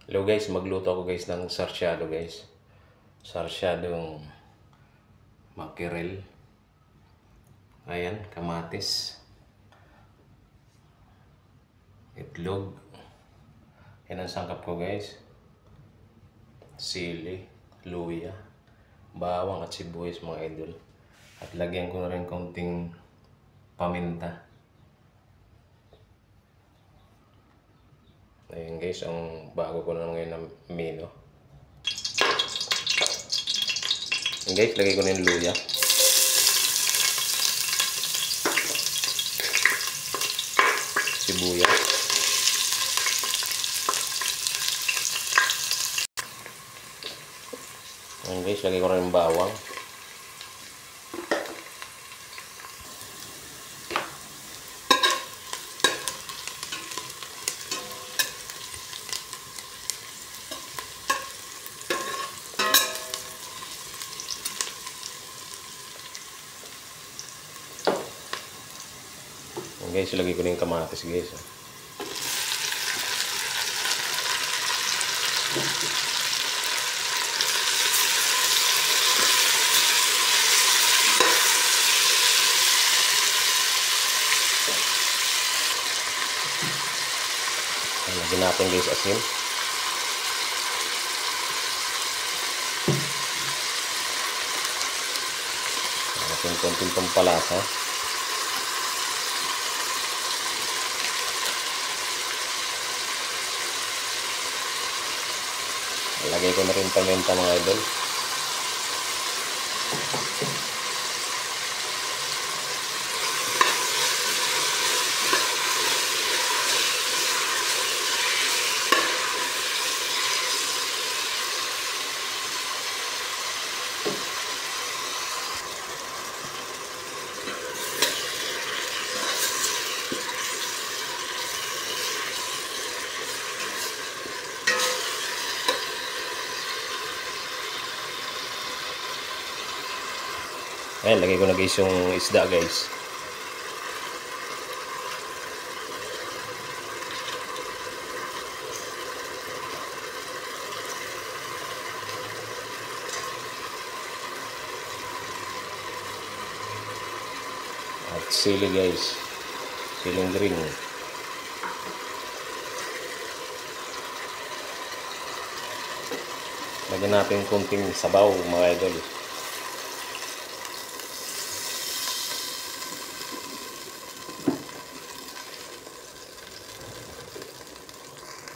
Hello guys, magluto ako guys ng sarsyado guys. Sarsyadong makirel. Ayan, kamatis. Itlog. Yan ang sangkap ko guys. Sili, luya, bawang at sibuyas mga idol. At lagyan ko na rin konting paminta. Ayan guys, ang bago ko na ngayon na menu. Ayan guys, lagay ko na yung luya. Sibuyas. Ayan guys, lagay ko na yung bawang. Guys, ilagay ko na yung kamatis guys. Lagyan natin guys asin. Natin konting pampalasa. Lagay ko na rin paminta mga idol. Ayan, lagay ko na guys yung isda guys. At sili guys. Siling green. Lagyan natin konting sabaw mga idol.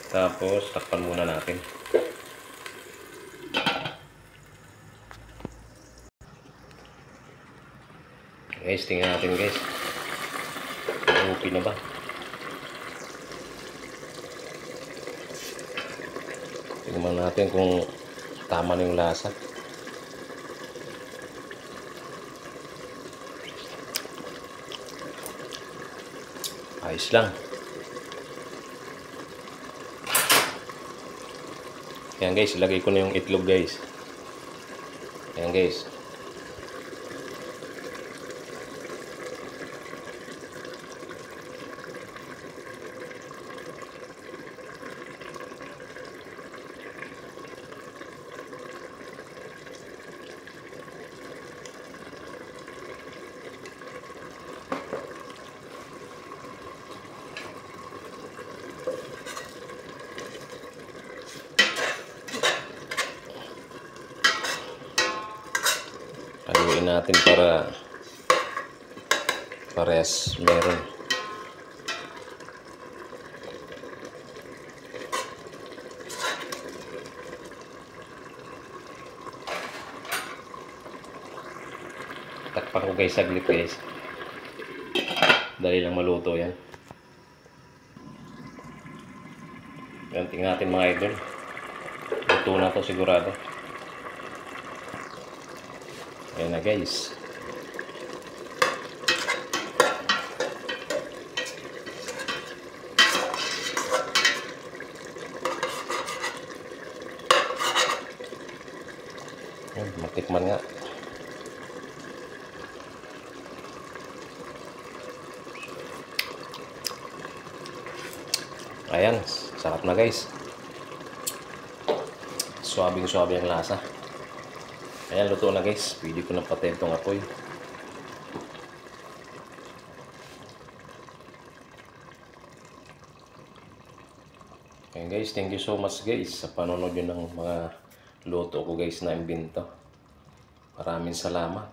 Tapos, takpan muna natin. Guys, tingnan natin guys. Okay na ba? Tingnan natin kung tama na yung lasa. Ayos lang. Ayan guys, ilagay ko na yung itlog guys. Ayan guys. Haluin natin para parehas meron. Takpan ko guys saglit guys. Dali lang maluto yan. Yan, tingnan natin mga idol. Luto na to sigurado. Ayan na guys. Ayan, matikman nga. Ayan, sarap na guys. swabing-swabe ang lasa. Ayan, luto na guys. Pwede ko na patay itong apoy. Ayan guys, thank you so much guys sa panonood nyo ng mga luto ko guys na imbento. Maraming salamat.